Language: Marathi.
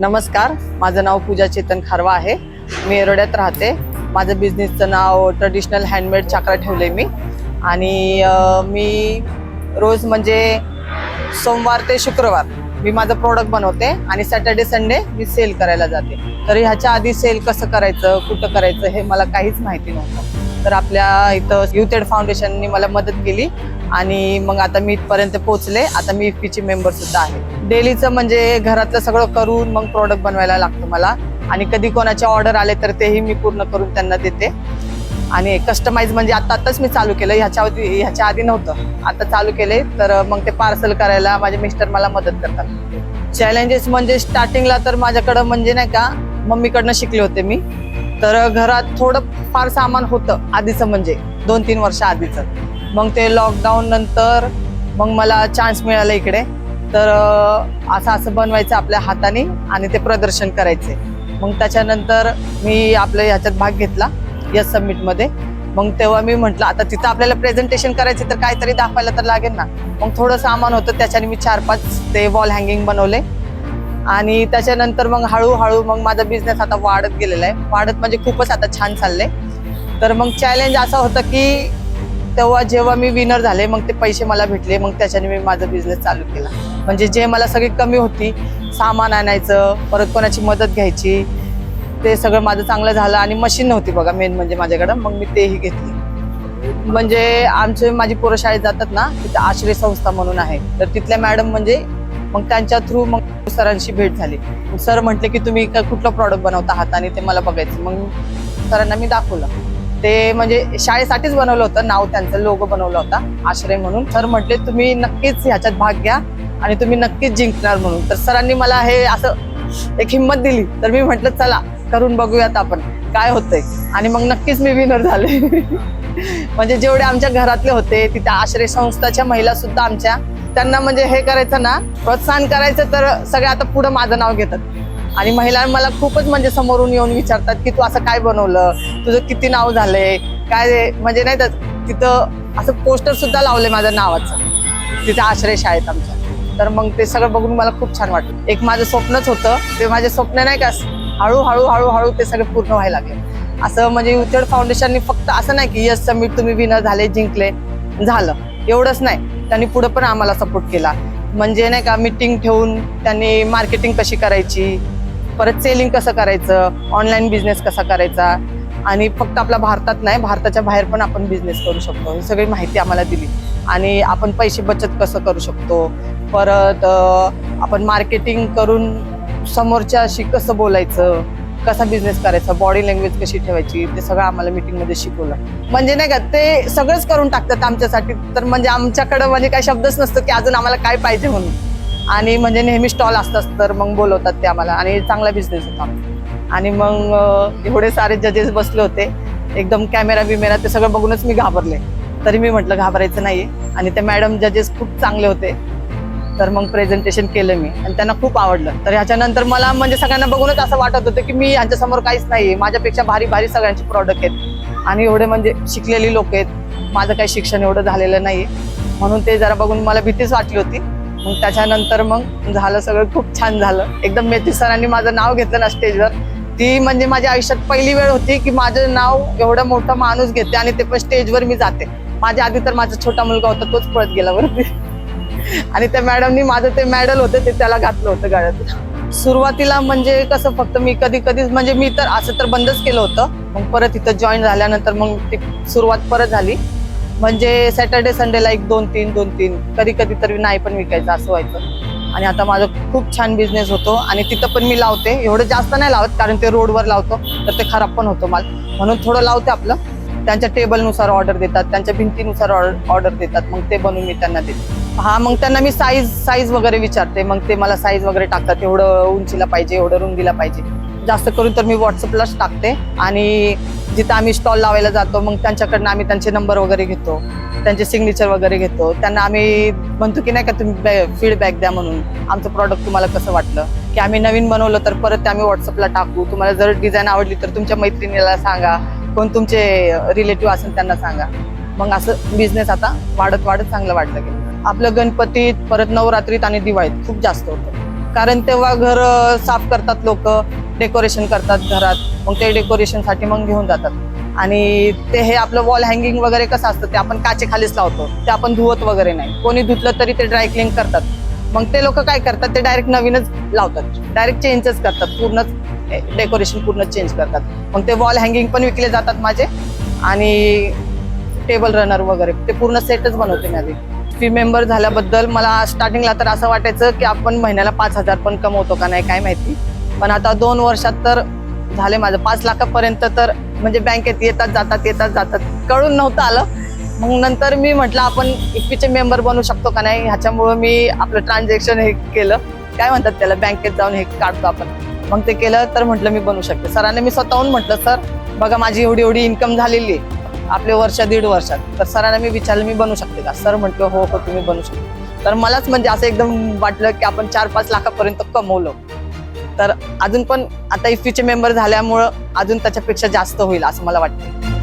नमस्कार, माझं नाव पूजा चेतन खारवा आहे. मी एरोड्यात राहते. माझं बिझनेसचं नाव ट्रेडिशनल हँडमेड चक्रा ठेवले मी. आणि मी रोज म्हणजे सोमवार ते शुक्रवार मी माझं प्रोडक्ट बनवते आणि सॅटर्डे संडे मी सेल करायला जाते. तर ह्याच्या आधी सेल कसं करायचं, कुठं करायचं हे मला काहीच माहिती नव्हतं. तर आपल्या इथं युथ एड फाउंडेशननी मला मदत केली आणि मग आता मी इथपर्यंत पोहोचले. आता मी इफ्फीची मेंबर सुद्धा आहे. डेलीचं म्हणजे घरातलं सगळं करून मग प्रोडक्ट बनवायला लागतं मला. आणि कधी कोणाचे ऑर्डर आले तर तेही मी पूर्ण करून त्यांना देते. आणि कस्टमाइज म्हणजे आताच मी चालू केलं, ह्याच्या आधी नव्हतं, आता चालू केले. तर मग ते पार्सल करायला माझे मिस्टर मला मदत करतात. चॅलेंजेस म्हणजे स्टार्टिंगला तर माझ्याकडं म्हणजे नाही का मम्मीकडनं शिकले होते मी. तर घरात थोडं फार सामान होतं आधीचं, म्हणजे 2-3 वर्ष आधीचं. मग ते लॉकडाऊन नंतर मग मला चान्स मिळाला इकडे. तर असं बनवायचं आपल्या हाताने आणि ते प्रदर्शन करायचे. मग त्याच्यानंतर मी आपल्या ह्याच्यात भाग घेतला यस समिटमध्ये. मग तेव्हा मी म्हटलं आता तिथं आपल्याला प्रेझेंटेशन करायचे तर काहीतरी दाखवायला तर लागेल ना. मग थोडं सामान होतं त्याच्याने मी 4-5 ते वॉल हँगिंग बनवले. आणि त्याच्यानंतर मग हळूहळू मग माझा बिझनेस आता वाढत गेलेला आहे. वाढत म्हणजे खूपच आता छान चाललंय. तर मग चॅलेंज असं होतं की तेव्हा जेव्हा मी विनर झाले मग ते पैसे मला भेटले. मग त्याच्याने मी माझा बिझनेस चालू केला. म्हणजे जे मला सगळी कमी होती, सामान आणायचं, परत कोणाची मदत घ्यायची, ते सगळं माझं चांगलं झालं. आणि मशीन नव्हती बघा मेन म्हणजे माझ्याकडं, मग मी तेही घेतली. म्हणजे माझी पोरं शाळेत जातात ना, तिथे आश्रय संस्था म्हणून आहे. तर तिथल्या मॅडम म्हणजे मग त्यांच्या थ्रू मग सरांशी भेट झाली. सर म्हटले की तुम्ही कुठलं प्रॉडक्ट बनवता हाताने ते मला बघायचं. मग सरांना मी दाखवलं. ते म्हणजे शाळेसाठीच बनवलं होतं, नाव त्यांचं लोगो बनवला होता आश्रय म्हणून. सर म्हटले तुम्ही नक्कीच ह्याच्यात भाग घ्या आणि तुम्ही नक्कीच जिंकणार म्हणून. तर सरांनी मला हे असं एक हिंमत दिली. तर मी म्हटलं चला करून बघूयात आपण काय होतंय. आणि मग नक्कीच मी विनर झाले. म्हणजे जेवढे आमच्या घरातले होते तिथे आश्रय संस्थाच्या महिला सुद्धा आमच्या, त्यांना म्हणजे हे करायचं ना, प्रोत्साहन करायचं, तर सगळे आता पुढं माझं नाव घेतात. आणि महिला मला खूपच म्हणजे समोरून येऊन विचारतात की तू असं काय बनवलं, तुझं किती नाव झालंय काय. म्हणजे नाही तर तिथं असं पोस्टर सुद्धा लावले माझं नावाचं तिथे आश्रय शाळेत आमच्या. तर मग ते सगळं बघून मला खूप छान वाटलं. एक माझं स्वप्नच होतं, ते माझे स्वप्न नाही का हळूहळू ते सगळे पूर्ण व्हायला लागले. असं म्हणजे युथ एड फाउंडेशननी फक्त असं नाही की यस समिट तुम्ही विनर झाले, जिंकले, झालं एवढंच नाही. त्यांनी पुढे पण आम्हाला सपोर्ट केला. म्हणजे नाही का मीटिंग ठेवून त्यांनी मार्केटिंग कशी करायची, परत सेलिंग कसं करायचं, ऑनलाईन बिझनेस कसा करायचा. आणि फक्त आपल्या भारतात नाही, भारताच्या बाहेर पण आपण बिझनेस करू शकतो, ही सगळी माहिती आम्हाला दिली. आणि आपण पैसे बचत कसं करू शकतो, परत आपण मार्केटिंग करून समोरच्याशी कसं बोलायचं, कसा बिझनेस करायचा, बॉडी लँग्वेज कशी ठेवायची, ते सगळं आम्हाला मीटिंगमध्ये शिकवलं. म्हणजे नाही का ते सगळंच करून टाकतात आमच्यासाठी. तर म्हणजे आमच्याकडं म्हणजे काही शब्दच नसतो की अजून आम्हाला काय पाहिजे म्हणून. आणि म्हणजे नेहमी स्टॉल असतात तर मग बोलवतात ते आम्हाला. आणि चांगला बिझनेस होता आमचा. आणि मग एवढे सारे जजेस बसले होते, एकदम कॅमेरा बिमेरा ते सगळं बघूनच मी घाबरले. तरी मी म्हटलं घाबरायचं नाहीये. आणि ते मॅडम जजेस खूप चांगले होते. तर मग प्रेझेंटेशन केलं मी आणि त्यांना खूप आवडलं. तर ह्याच्यानंतर मला म्हणजे सगळ्यांना बघूनच असं वाटत होतं की मी ह्यांच्यासमोर काहीच नाहीये, माझ्यापेक्षा भारी भारी सगळ्यांचे प्रॉडक्ट आहेत आणि एवढे म्हणजे शिकलेली लोक आहेत. माझं काही शिक्षण एवढं झालेलं नाहीये, म्हणून ते जरा बघून मला भीतीच वाटली होती. मग त्याच्यानंतर मग झालं सगळं खूप छान झालं. एकदम मेथी सरांनी माझं नाव घेतलं ना स्टेजवर, ती म्हणजे माझ्या आयुष्यात पहिली वेळ होती की माझं नाव एवढं मोठं माणूस घेते आणि ते पण स्टेजवर मी जाते. माझ्या आधी तर माझा छोटा मुलगा होता, तोच पळत गेला वरती. आणि त्या मॅडमनी माझं ते मेडल होतं ते त्याला घातलं होतं गळ्यात. सुरुवातीला म्हणजे कसं फक्त मी कधीच म्हणजे मी तर असं तर बंदच केलं होतं. मग परत इथं जॉईन झाल्यानंतर मग ती सुरुवात परत झाली. म्हणजे सॅटर्डे संडेला 1-2-3 कधी तरी नाही पण विकायचं असं व्हायचं. आणि आता माझा खूप छान बिझनेस होतो. आणि तिथं पण मी लावते, एवढं जास्त नाही लावत कारण ते रोडवर लावतो तर ते खराब पण होतो माल, म्हणून थोडं लावते आपलं. त्यांच्या टेबलनुसार ऑर्डर देतात, त्यांच्या भिंतीनुसार ऑर्डर देतात, मग ते बनवून मी त्यांना देते. हा, मग त्यांना मी साईज वगैरे विचारते, मग ते मला साईज वगैरे टाकतात, एवढं उंचीला पाहिजे, एवढं रुंदीला पाहिजे. जास्त करून तर मी व्हॉट्सअपलाच टाकते. आणि जिथं आम्ही स्टॉल लावायला जातो मग त्यांच्याकडनं आम्ही त्यांचे नंबर वगैरे घेतो, त्यांचे सिग्नेचर वगैरे घेतो. त्यांना आम्ही म्हणतो की नाही का तुम्ही फीडबॅक द्या म्हणून, आमचं प्रॉडक्ट तुम्हाला कसं वाटलं, की आम्ही नवीन बनवलं तर परत ते आम्ही व्हॉट्सअपला टाकू. तुम्हाला जर डिझाईन आवडली तर तुमच्या मैत्रिणीला सांगा, कोण तुमचे रिलेटिव्ह असेल त्यांना सांगा. मग असं बिझनेस आता वाढत चांगलं वाढलं गेलं. आपलं गणपतीत, परत नवरात्रीत आणि दिवाळीत खूप जास्त होतं. कारण तेव्हा घर साफ करतात लोक, डेकोरेशन करतात घरात, मग ते डेकोरेशनसाठी मग घेऊन जातात. आणि ते हे आपलं वॉल हँगिंग वगैरे कसं असतं ते आपण काचेखालीच लावतो, ते आपण धुवत वगैरे नाही. कोणी धुतलं तरी ते ड्रायक्लिंग करतात. मग ते लोक काय करतात, ते डायरेक्ट नवीनच लावतात, डायरेक्ट चेंजच करतात, पूर्णच डेकोरेशन पूर्ण चेंज करतात. मग ते वॉल हँगिंग पण विकले जातात माझे, आणि टेबल रनर वगैरे ते पूर्ण सेटच बनवते मी आधी. फी मेंबर झाल्याबद्दल मला स्टार्टिंगला तर असं वाटायचं की आपण महिन्याला 5,000 पण कमवतो का नाही काय माहिती, पण आता 2 वर्षात तर झाले माझं 5 लाखापर्यंत. तर म्हणजे बँकेत येतात जातात कळून नव्हतं आलं. मग नंतर मी म्हटलं आपण इफ्फीचे मेंबर बनू शकतो का नाही, ह्याच्यामुळं मी आपलं ट्रान्झॅक्शन हे केलं, काय म्हणतात त्याला, बँकेत जाऊन हे काढतो आपण. मग ते केलं तर म्हटलं मी बनू शकते. सरांना मी स्वतःहून म्हटलं, सर बघा माझी एवढी इन्कम झालेली आहे आपले वर्ष 1.5 वर्षात. तर सरांना मी विचारलं मी बनू शकते का. सर म्हटलं हो तुम्ही बनू शकता. तर मलाच म्हणजे असं एकदम वाटलं की आपण 4-5 लाखापर्यंत कमवलं. तर अजून पण आता इफ्फीचे मेंबर झाल्यामुळं अजून त्याच्यापेक्षा जास्त होईल असं मला वाटतं.